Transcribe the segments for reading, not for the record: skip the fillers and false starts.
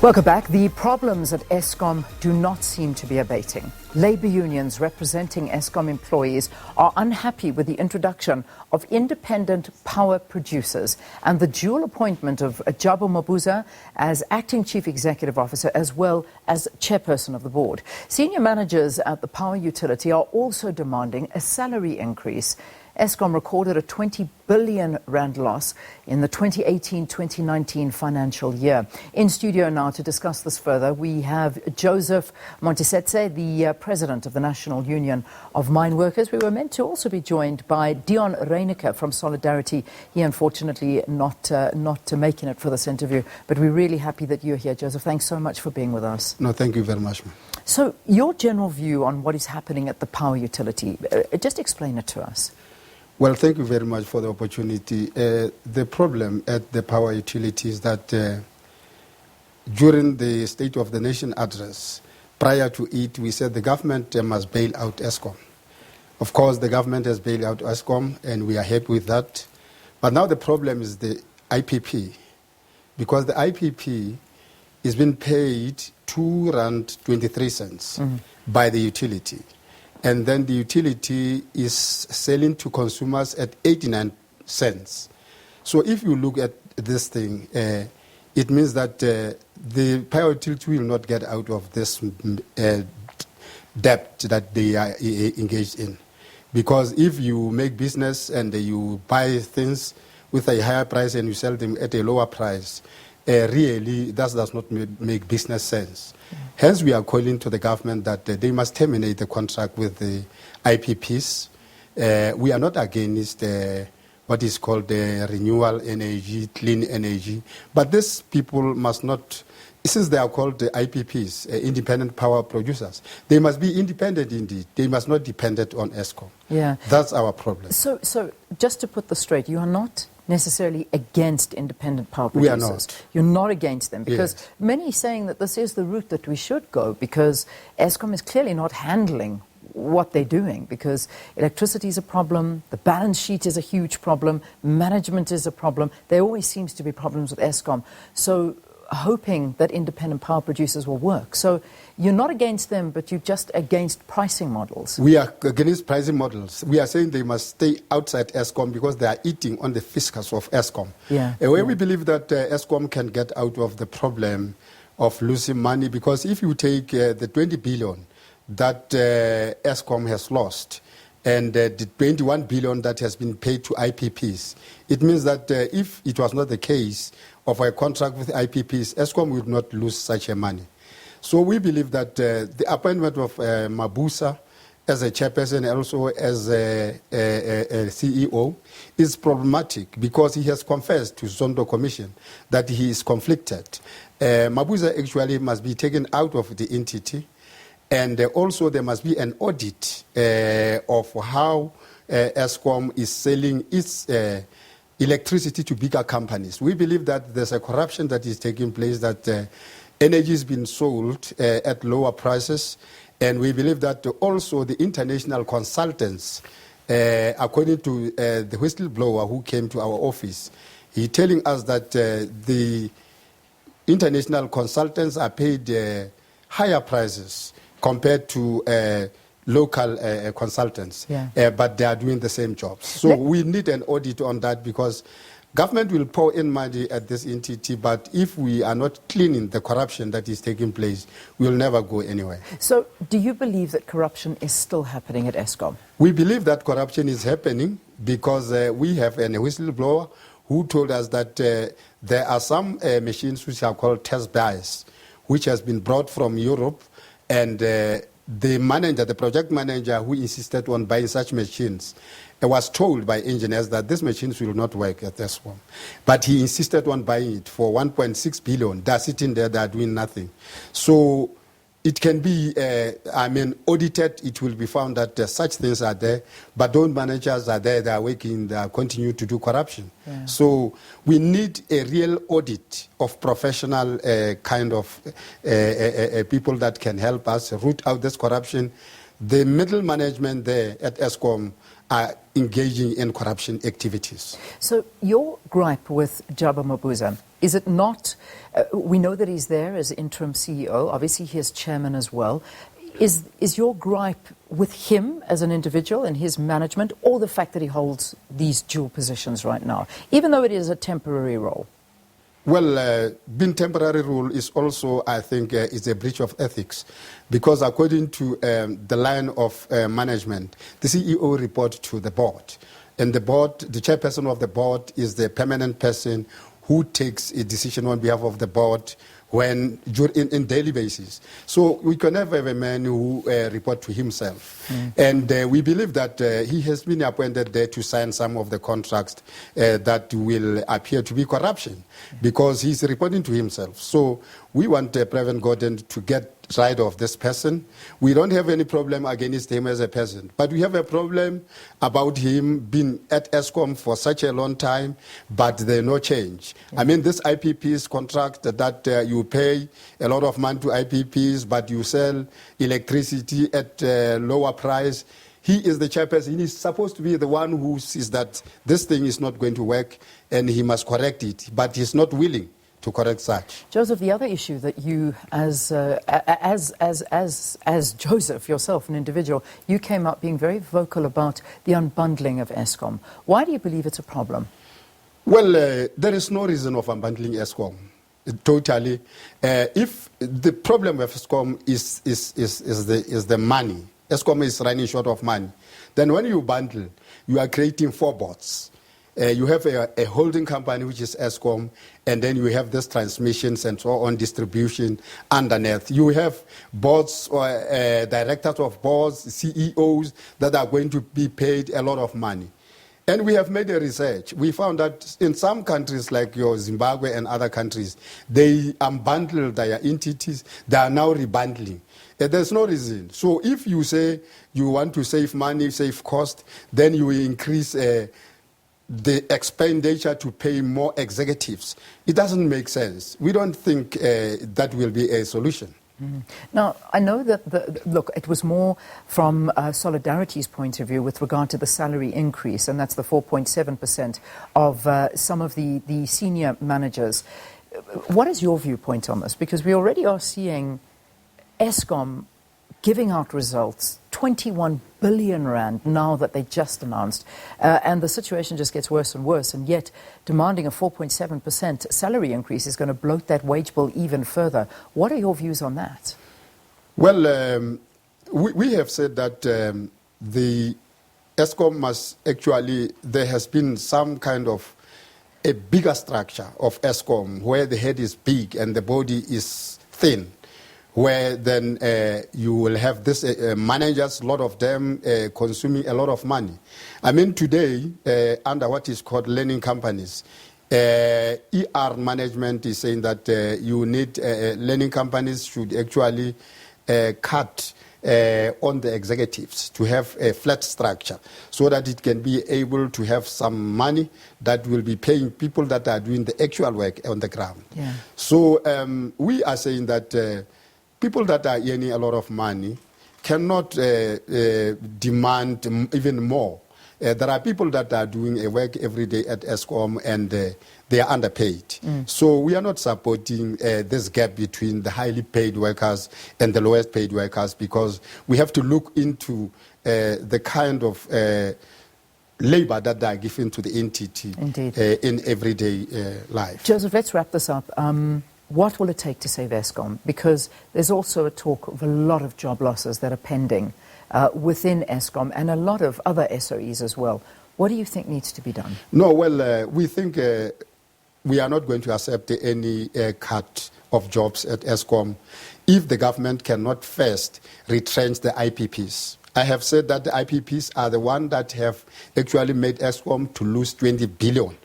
Welcome back. The problems at Eskom do not seem to be abating. Labour unions representing Eskom employees are unhappy with the introduction of independent power producers and the dual appointment of Jabu Mabuza as acting chief executive officer as well as chairperson of the board. Senior managers at the power utility are also demanding a salary increase. Eskom recorded a 20 billion rand loss in the 2018-2019 financial year. In studio now to discuss this further, we have Joseph Montisetse, the president of the National Union of Mineworkers. We were meant to also be joined by Deon Reyneke from Solidarity. He unfortunately not making it for this interview, but we're really happy that you're here, Joseph. Thanks so much for being with us. No, thank you very much, ma'am. So your general view on what is happening at the power utility, just explain it to us. Well, thank you very much for the opportunity. The problem at the power utility is that during the State of the Nation address, prior to it, we said the government must bail out Eskom. Of course, the government has bailed out Eskom, and we are happy with that. But now the problem is the IPP, because the IPP is being paid R2.23 by the utility. And then the utility is selling to consumers at 89 cents. So if you look at this thing, it means that the power utility will not get out of this debt that they are engaged in. Because if you make business and you buy things with a higher price and you sell them at a lower price, really that does not make business sense. Hence, we are calling to the government that they must terminate the contract with the IPPs. We are not against what is called renewable energy, clean energy, but these people must not, since they are called the IPPs, independent power producers, they must be independent indeed. They must not depend on Eskom. Yeah. That's our problem. So just to put this straight, you are not necessarily against independent power producers. We are not. You're not against them, because yes, many are saying that this is the route that we should go, because Eskom is clearly not handling what they're doing, because electricity is a problem, the balance sheet is a huge problem, management is a problem. There always seems to be problems with Eskom. So hoping that independent power producers will work. So you're not against them, but you're just against pricing models. We are against pricing models. We are saying they must stay outside Eskom because they are eating on the fiscus of Eskom. Yeah. We believe that Eskom can get out of the problem of losing money, because if you take the 20 billion that Eskom has lost and the 21 billion that has been paid to IPPs, it means that if it was not the case of a contract with IPPs, Eskom would not lose such a money. So we believe that the appointment of Mabuza as a chairperson and also as a CEO is problematic, because he has confessed to Zondo Commission that he is conflicted. Mabuza actually must be taken out of the entity, and also there must be an audit of how Eskom is selling its electricity to bigger companies. We believe that there's a corruption that is taking place, that energy is being sold at lower prices, and we believe that also the international consultants, according to the whistleblower who came to our office, he's telling us that the international consultants are paid higher prices compared to local consultants, but they are doing the same jobs. So we need an audit on that, because government will pour in money at this entity, but if we are not cleaning the corruption that is taking place, we will never go anywhere. So do you believe that corruption is still happening at Eskom? We believe that corruption is happening because we have a whistleblower who told us that there are some machines which are called test buys, which has been brought from Europe, and the manager, the project manager who insisted on buying such machines, was told by engineers that these machines will not work at Eskom. But he insisted on buying it for 1.6 billion. They're sitting there, they're doing nothing. So it can be, audited. It will be found that such things are there, but those managers are there, they are working, they are continue to do corruption. Yeah. So we need a real audit of professional kind of people that can help us root out this corruption. The middle management there at Eskom are engaging in corruption activities. So your gripe with Jabu Mabuza, is it not, we know that he's there as interim CEO, obviously he is chairman as well. Is your gripe with him as an individual and his management, or the fact that he holds these dual positions right now, even though it is a temporary role? Well, being temporary rule is also, I think, is a breach of ethics, because according to the line of management, the CEO reports to the board, and the board, the chairperson of the board is the permanent person who takes a decision on behalf of the board when in daily basis. So we can never have a man who report to himself. And we believe that he has been appointed there to sign some of the contracts that will appear to be corruption, because he's reporting to himself. So we want President Gordon to get rid of this person. We don't have any problem against him as a person, but we have a problem about him being at Eskom for such a long time, but there's no change. I mean, this IPP's contract that you pay a lot of money to IPPs, but you sell electricity at a lower price. He is the chairperson. He is supposed to be the one who sees that this thing is not going to work and he must correct it, but he's not willing to correct such. Joseph, the other issue that you, as Joseph yourself, an individual, you came up being very vocal about the unbundling of Eskom. Why do you believe it's a problem? Well, there is no reason of unbundling Eskom. Totally. If the problem with Eskom is the money, Eskom is running short of money, then when you bundle, you are creating four boards. You have a holding company, which is Eskom, and then you have this transmissions and so on, distribution underneath. You have boards, or directors of boards, CEOs that are going to be paid a lot of money. And we have made a research. We found that in some countries like your Zimbabwe and other countries, they unbundle their entities. They are now rebundling. There's no reason. So if you say you want to save money, save cost, then you increase the expenditure to pay more executives. It doesn't make sense. We don't think that will be a solution. Now, I know that, look, it was more from Solidarity's point of view with regard to the salary increase, and that's the 4.7% of some of the senior managers. What is your viewpoint on this? Because we already are seeing Eskom giving out results, 21 billion rand now that they just announced, and the situation just gets worse and worse, and yet demanding a 4.7% salary increase is going to bloat that wage bill even further. What are your views on that? Well, we have said that the Eskom must actually, there has been some kind of a bigger structure of Eskom where the head is big and the body is thin, where then you will have this managers, a lot of them consuming a lot of money. I mean, today, under what is called learning companies, ER management is saying that you need, learning companies should actually cut on the executives to have a flat structure so that it can be able to have some money that will be paying people that are doing the actual work on the ground. Yeah. So we are saying that people that are earning a lot of money cannot demand even more. There are people that are doing a work every day at Eskom and they are underpaid. So we are not supporting this gap between the highly paid workers and the lowest paid workers, because we have to look into the kind of labor that they are given to the entity in everyday life. Joseph, let's wrap this up. What will it take to save Eskom? Because there's also a talk of a lot of job losses that are pending within Eskom and a lot of other SOEs as well. What do you think needs to be done? No, well, we think we are not going to accept any cut of jobs at Eskom if the government cannot first retrench the IPPs. I have said that the IPPs are the ones that have actually made Eskom to lose 20 billion.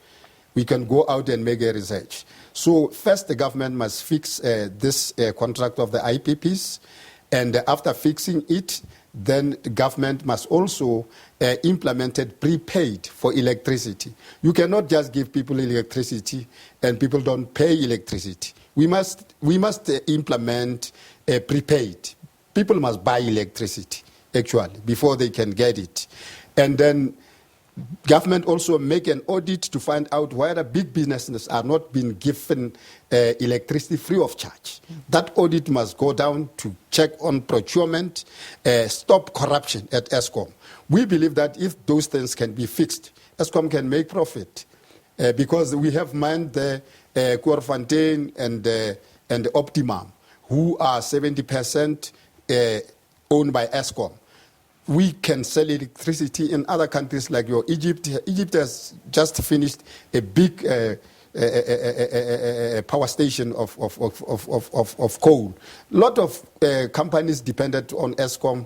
We can go out and make a research. So first the government must fix this contract of the IPPs, and after fixing it, then the government must also implement prepaid for electricity. You cannot just give people electricity and people don't pay electricity. We must implement prepaid. People must buy electricity actually before they can get it. And then government also make an audit to find out whether big businesses are not being given electricity free of charge. That audit must go down to check on procurement, stop corruption at Eskom. We believe that if those things can be fixed, Eskom can make profit because we have mined the Koorfontein and the Optimum, who are 70% owned by Eskom. We can sell electricity in other countries like your Egypt. Egypt has just finished a big power station of coal. A lot of companies depended on Eskom,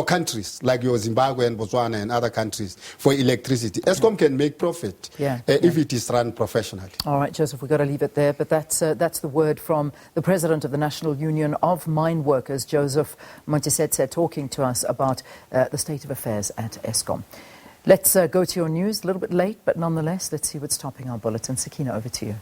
countries like your Zimbabwe and Botswana and other countries for electricity. Eskom can make profit if it is run professionally. All right, Joseph, we've got to leave it there, but that's the word from the president of the National Union of Mineworkers, Joseph Montisetse, talking to us about the state of affairs at Eskom. Let's go to your news, a little bit late, but nonetheless, let's see what's topping our bulletin. Sakina, over to you.